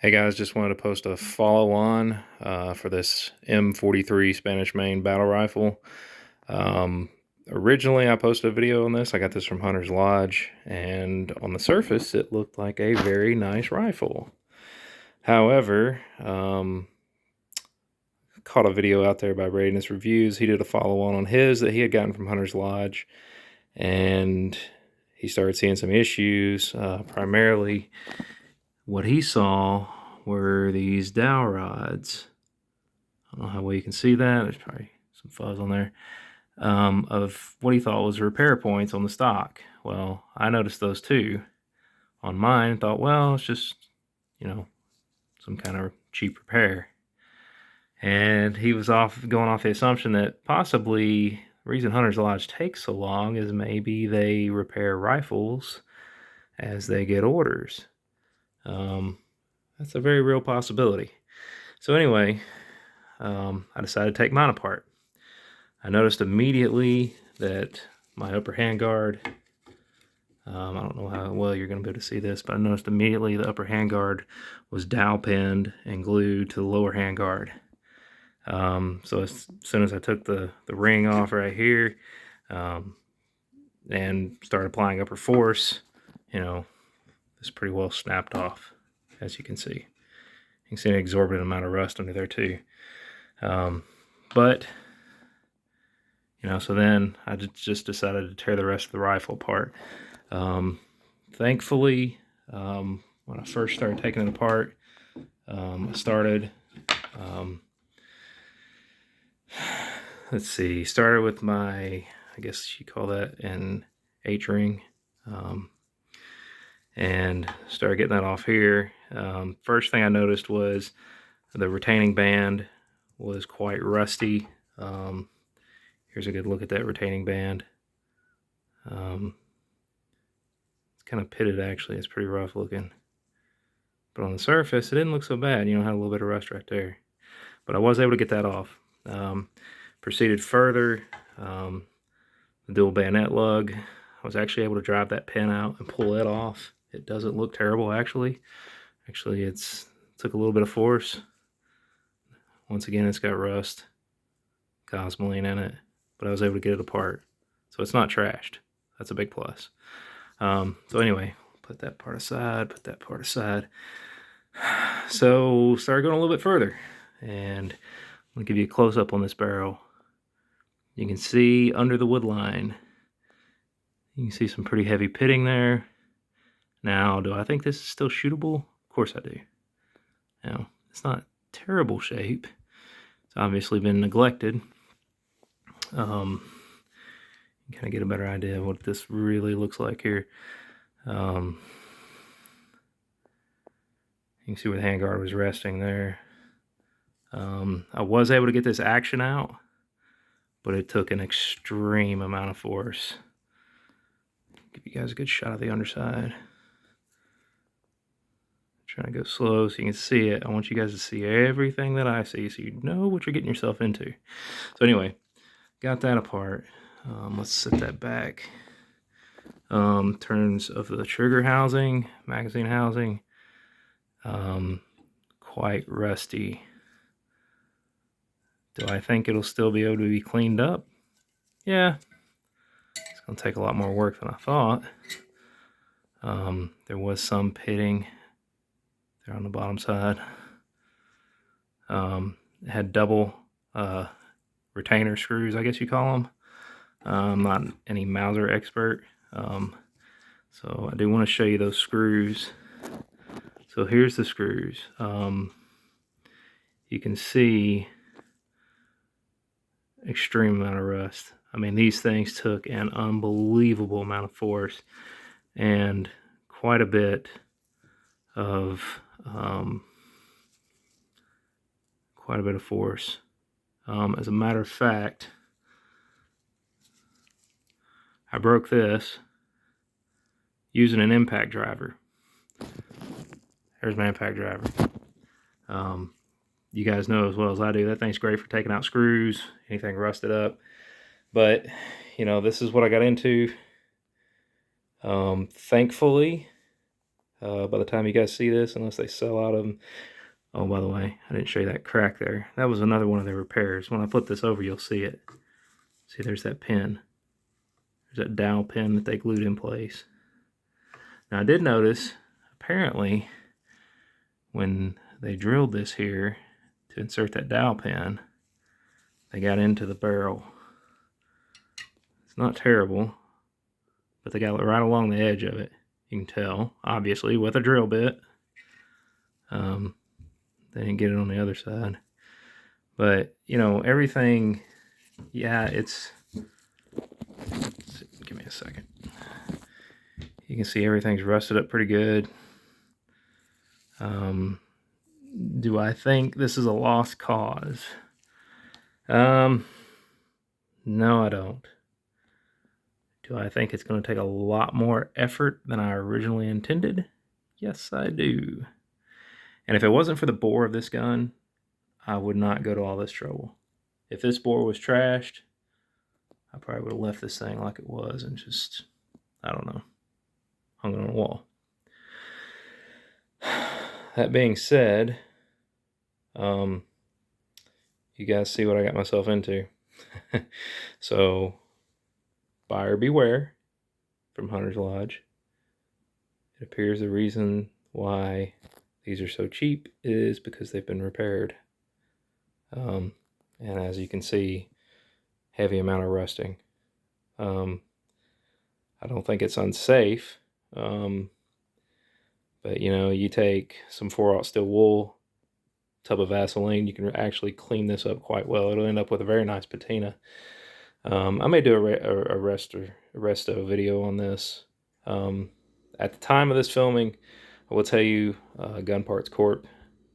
Hey guys, just wanted to post a follow-on for this M43 Spanish main battle rifle. Originally I posted a video on this. I got this from Hunter's Lodge, and on the surface it looked like a very nice rifle. However, caught a video out there by Radius Reviews. He did a follow-on on his that he had gotten from Hunter's Lodge, and he started seeing some issues. Primarily what he saw were these dowel rods. I don't know how well you can see that. There's probably some fuzz on there. Of what he thought was repair points on the stock. Well, I noticed those too on mine and thought, well, it's just, some kind of cheap repair. And he was going off the assumption that possibly the reason Hunter's Lodge takes so long is maybe they repair rifles as they get orders. That's a very real possibility. So anyway, I decided to take mine apart. I noticed immediately that my upper handguard, I don't know how well you're going to be able to see this, but I noticed immediately the upper handguard was dowel pinned and glued to the lower handguard. So as soon as I took the ring off right here and started applying upper force, it's pretty well snapped off, as you can see. You can see an exorbitant amount of rust under there too. So then I just decided to tear the rest of the rifle apart. Thankfully, when I first started taking it apart, I started, started with my, I guess you call that an H-ring, and started getting that off here. First thing I noticed was the retaining band was quite rusty. Here's a good look at that retaining band. It's kind of pitted actually. It's pretty rough looking. But on the surface, it didn't look so bad. Had a little bit of rust right there. But I was able to get that off. Proceeded further. The dual bayonet lug. I was actually able to drive that pin out and pull it off. It doesn't look terrible actually. Actually, it took a little bit of force. Once again, it's got rust, cosmoline in it, but I was able to get it apart. So it's not trashed. That's a big plus. So anyway, put that part aside, So started going a little bit further, and I'm gonna give you a close-up on this barrel. You can see under the wood line, you can see some pretty heavy pitting there. Now, do I think this is still shootable? Of course I do. Now, it's not terrible shape. It's obviously been neglected. You kind of get a better idea of what this really looks like here. You can see where the handguard was resting there. I was able to get this action out, but it took an extreme amount of force. Give you guys a good shot of the underside. Trying to go slow so you can see it. I want you guys to see everything that I see so you know what you're getting yourself into. So anyway, got that apart. Let's set that back. Terms of the trigger housing, magazine housing, quite rusty. Do I think it'll still be able to be cleaned up? Yeah. It's going to take a lot more work than I thought. There was some pitting there on the bottom side. It had double retainer screws, I guess you call them. I'm not any Mauser expert, so I do want to show you those screws. So here's the screws. You can see extreme amount of rust. I mean, these things took an unbelievable amount of force and quite a bit of force. As a matter of fact, I broke this using an impact driver. There's my impact driver. You guys know as well as I do, that thing's great for taking out screws, anything rusted up. But, this is what I got into. Thankfully, by the time you guys see this, unless they sell out of them. Oh, by the way, I didn't show you that crack there. That was another one of their repairs. When I flip this over, you'll see it. See, there's that pin. There's that dowel pin that they glued in place. Now, I did notice, apparently, when they drilled this here to insert that dowel pin, they got into the barrel. It's not terrible, but they got it right along the edge of it. You can tell, obviously, with a drill bit. They didn't get it on the other side. But, you know, everything, yeah, it's... Give me a second. You can see everything's rusted up pretty good. Do I think this is a lost cause? No, I don't. Do I think it's going to take a lot more effort than I originally intended? Yes, I do. And if it wasn't for the bore of this gun, I would not go to all this trouble. If this bore was trashed, I probably would have left this thing like it was and just, I don't know, hung it on a wall. That being said, you guys see what I got myself into. So, buyer beware from Hunter's Lodge. It appears the reason why these are so cheap is because they've been repaired. And as you can see, heavy amount of rusting. I don't think it's unsafe, but you know, you take some 4/0 steel wool, tub of Vaseline, you can actually clean this up quite well. It'll end up with a very nice patina. I may do a resto video on this. At the time of this filming, I will tell you, Gun Parts Corp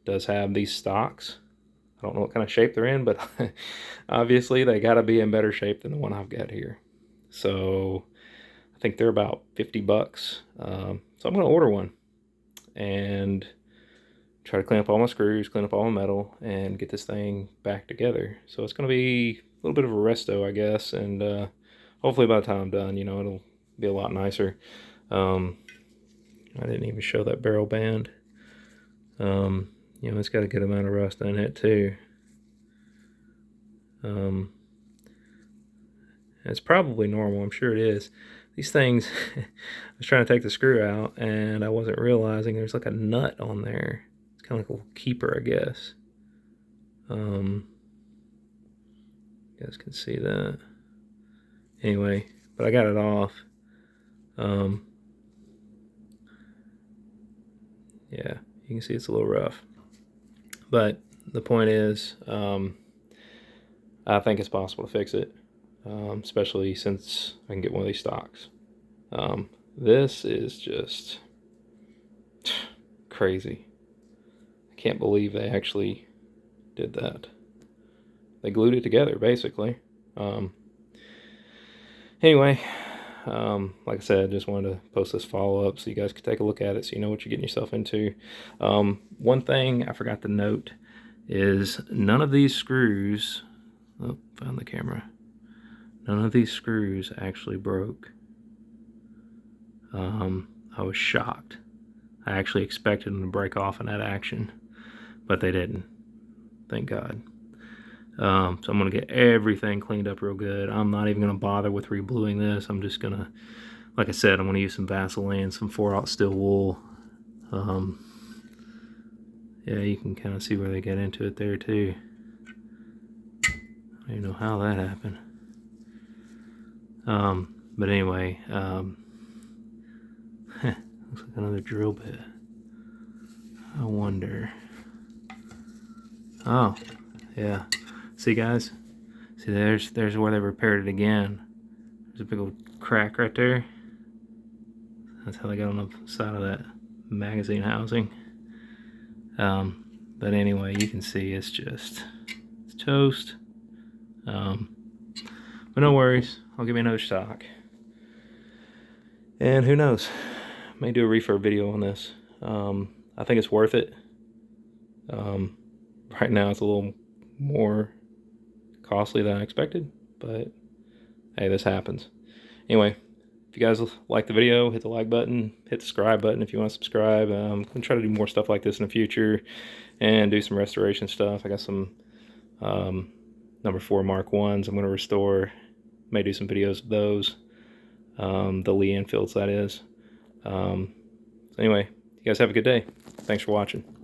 does have these stocks. I don't know what kind of shape they're in, but obviously they got to be in better shape than the one I've got here. So I think they're about 50 bucks. So I'm going to order one and try to clean up all my screws, clean up all my metal, and get this thing back together. So it's going to be a little bit of a resto, I guess, and hopefully by the time I'm done, you know, it'll be a lot nicer. I didn't even show that barrel band. You know, it's got a good amount of rust in it too. It's probably normal, I'm sure it is. These things, I was trying to take the screw out and I wasn't realizing there's like a nut on there. It's kind of like a little keeper, I guess. You guys can see that. Anyway, but I got it off. Yeah, you can see it's a little rough. But the point is, I think it's possible to fix it, especially since I can get one of these stocks. This is just crazy. I can't believe they actually did that. They glued it together, basically. Anyway, like I said, I just wanted to post this follow-up so you guys could take a look at it so you know what you're getting yourself into. One thing I forgot to note is none of these screws, oh, found the camera, none of these screws actually broke. I was shocked. I actually expected them to break off in that action, but they didn't, thank God. So I'm going to get everything cleaned up real good. I'm not even going to bother with rebluing this. I'm just going to, like I said, I'm going to use some Vaseline, some 4/0 steel wool. Yeah, you can kind of see where they get into it there too. I don't even know how that happened. But anyway, looks like another drill bit. I wonder. Oh, yeah. See, guys? See, there's where they repaired it again. There's a big old crack right there. That's how they got on the side of that magazine housing. But anyway, you can see it's toast. But no worries. I'll give me another stock. And who knows? May do a refurb video on this. I think it's worth it. Right now it's a little more costly than I expected, but hey, this happens. Anyway, if you guys like the video, hit the like button, hit the subscribe button if you want to subscribe. I'm going to try to do more stuff like this in the future and do some restoration stuff. I got some number 4 Mark 1s I'm going to restore. May do some videos of those. The Lee Enfields, that is. Anyway, you guys have a good day. Thanks for watching.